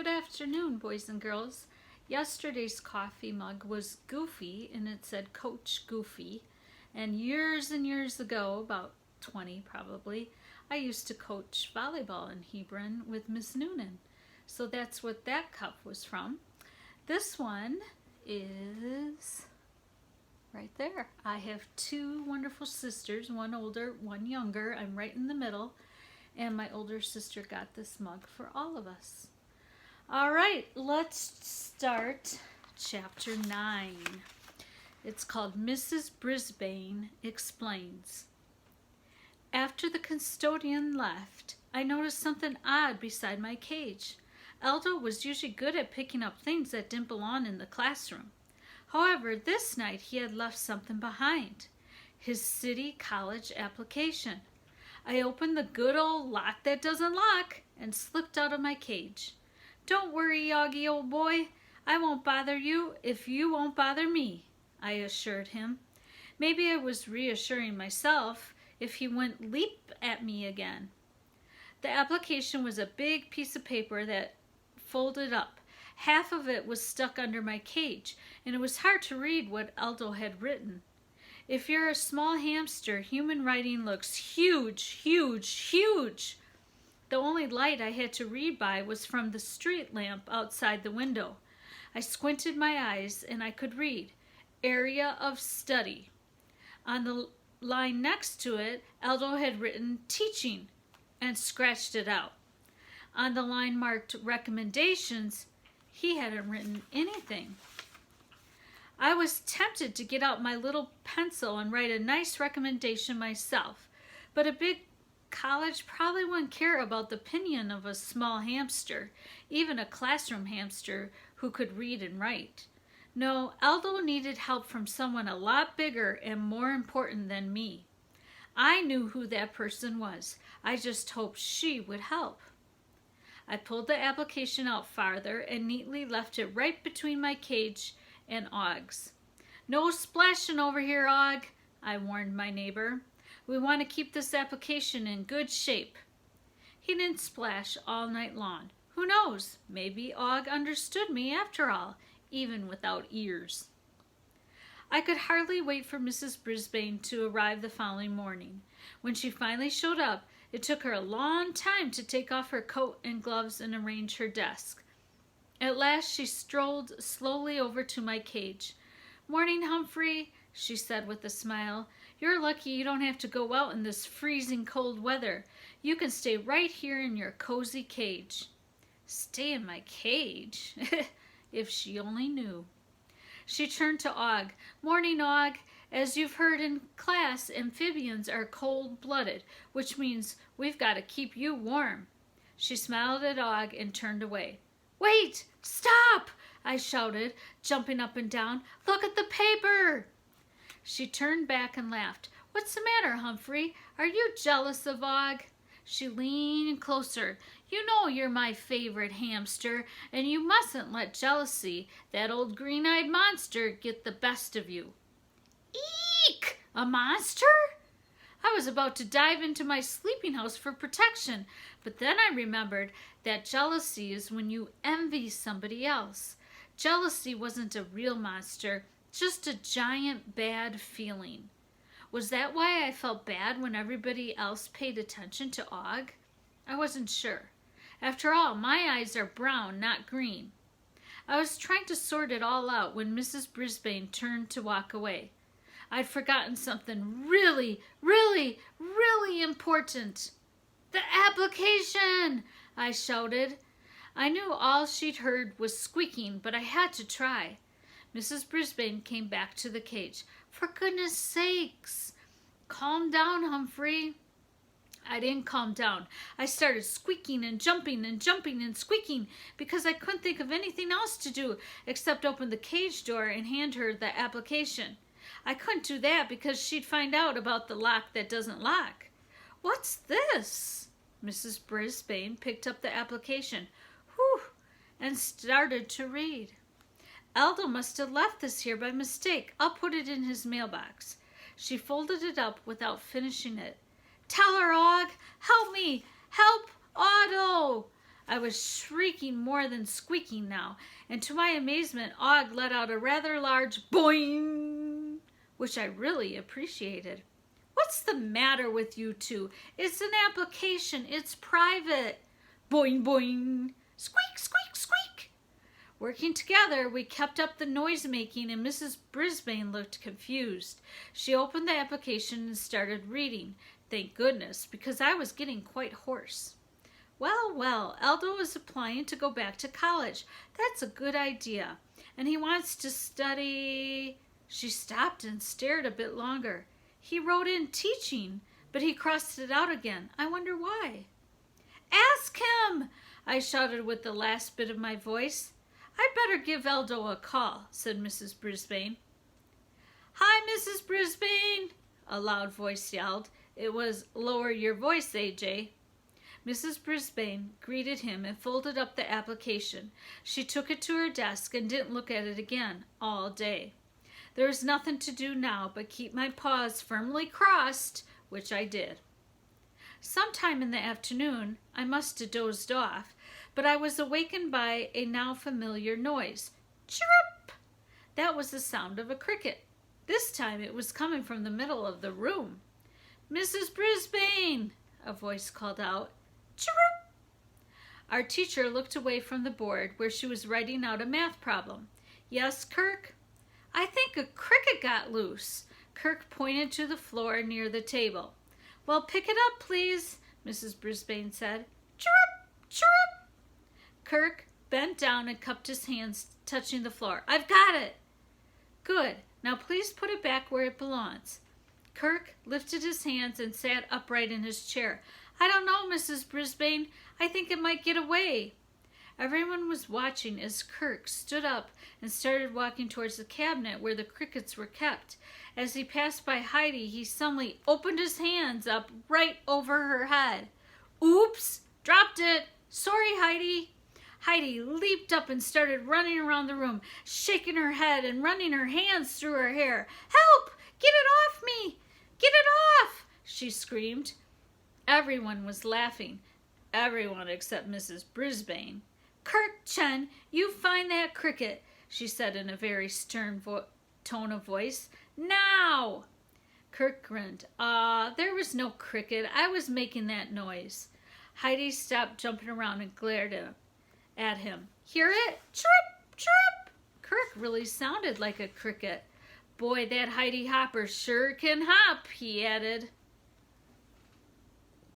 Good afternoon, boys and girls. Yesterday's coffee mug was Goofy, and it said Coach Goofy. And years ago, about 20 probably, I used to coach volleyball in Hebron with Miss Noonan. So that's what that cup was from. This one is right there. I have two wonderful sisters, one older, one younger. I'm right in the middle. And my older sister got this mug for all of us. All right, let's start chapter 9. It's called Mrs. Brisbane Explains. After the custodian left, I noticed something odd beside my cage. Aldo was usually good at picking up things that didn't belong in the classroom. However, this night he had left something behind. His city college application. I opened the good old lock that doesn't lock and slipped out of my cage. Don't worry, Yoggy, old boy. I won't bother you if you won't bother me, I assured him. Maybe I was reassuring myself if he wouldn't leap at me again. The application was a big piece of paper that folded up. Half of it was stuck under my cage, and it was hard to read what Aldo had written. If you're a small hamster, human writing looks huge, huge, huge. The only light I had to read by was from the street lamp outside the window. I squinted my eyes and I could read, Area of Study. On the line next to it, Aldo had written Teaching and scratched it out. On the line marked Recommendations, he hadn't written anything. I was tempted to get out my little pencil and write a nice recommendation myself, but a big college probably wouldn't care about the opinion of a small hamster, even a classroom hamster who could read and write. No, Aldo needed help from someone a lot bigger and more important than me. I knew who that person was. I just hoped she would help. I pulled the application out farther and neatly left it right between my cage and Og's. No splashing over here, Og, I warned my neighbor. We want to keep this application in good shape. He didn't splash all night long. Who knows? Maybe Og understood me after all, even without ears. I could hardly wait for Mrs. Brisbane to arrive the following morning. When she finally showed up, it took her a long time to take off her coat and gloves and arrange her desk. At last she strolled slowly over to my cage. Morning, Humphrey, she said with a smile. You're lucky you don't have to go out in this freezing cold weather. You can stay right here in your cozy cage. Stay in my cage? If she only knew. She turned to Og. Morning, Og. As you've heard in class, amphibians are cold-blooded, which means we've got to keep you warm. She smiled at Og and turned away. Wait! Stop! I shouted, jumping up and down. Look at the paper! She turned back and laughed. What's the matter, Humphrey? Are you jealous of Og? She leaned closer. You know you're my favorite hamster, and you mustn't let jealousy, that old green-eyed monster, get the best of you. Eek! A monster? I was about to dive into my sleeping house for protection, but then I remembered that jealousy is when you envy somebody else. Jealousy wasn't a real monster, just a giant bad feeling. Was that why I felt bad when everybody else paid attention to Og? I wasn't sure. After all, my eyes are brown, not green. I was trying to sort it all out when Mrs. Brisbane turned to walk away. I'd forgotten something really, really, really important. The application! I shouted. I knew all she'd heard was squeaking, but I had to try. Mrs. Brisbane came back to the cage. For goodness sakes! Calm down, Humphrey. I didn't calm down. I started squeaking and jumping and jumping and squeaking because I couldn't think of anything else to do except open the cage door and hand her the application. I couldn't do that because she'd find out about the lock that doesn't lock. What's this? Mrs. Brisbane picked up the application. Whew! And started to read. Aldo must have left this here by mistake. I'll put it in his mailbox. She folded it up without finishing it. Tell her, Og! Help me! Help Otto! I was shrieking more than squeaking now, and to my amazement, Og let out a rather large boing, which I really appreciated. What's the matter with you two? It's an application. It's private. Boing, boing. Squeak, squeak, squeak. Working together, we kept up the noise making, and Mrs. Brisbane looked confused. She opened the application and started reading. Thank goodness, because I was getting quite hoarse. Well, well, Aldo is applying to go back to college. That's a good idea. And he wants to study... She stopped and stared a bit longer. He wrote in teaching, but he crossed it out again. I wonder why. Ask him, I shouted with the last bit of my voice. I'd better give Aldo a call, said Mrs. Brisbane. Hi, Mrs. Brisbane, a loud voice yelled. It was, lower your voice, AJ. Mrs. Brisbane greeted him and folded up the application. She took it to her desk and didn't look at it again all day. There was nothing to do now but keep my paws firmly crossed, which I did. Sometime in the afternoon, I must have dozed off, but I was awakened by a now familiar noise. Chirrup! That was the sound of a cricket. This time it was coming from the middle of the room. Mrs. Brisbane, a voice called out. Chirrup! Our teacher looked away from the board where she was writing out a math problem. Yes, Kirk? I think a cricket got loose. Kirk pointed to the floor near the table. Well, pick it up, please, Mrs. Brisbane said. Chirrup! Chirrup! Kirk bent down and cupped his hands, touching the floor. I've got it. Good. Now please put it back where it belongs. Kirk lifted his hands and sat upright in his chair. I don't know, Mrs. Brisbane. I think it might get away. Everyone was watching as Kirk stood up and started walking towards the cabinet where the crickets were kept. As he passed by Heidi, he suddenly opened his hands up right over her head. Oops! Dropped it! Sorry, Heidi! Heidi leaped up and started running around the room, shaking her head and running her hands through her hair. Help! Get it off me! Get it off! She screamed. Everyone was laughing. Everyone except Mrs. Brisbane. Kirk Chen, you find that cricket, she said in a very stern tone of voice. Now! Kirk grinned. There was no cricket. I was making that noise. Heidi stopped jumping around and glared at him. Hear it? Chirp, chirp. Kirk really sounded like a cricket. Boy, that Heidi Hopper sure can hop, he added.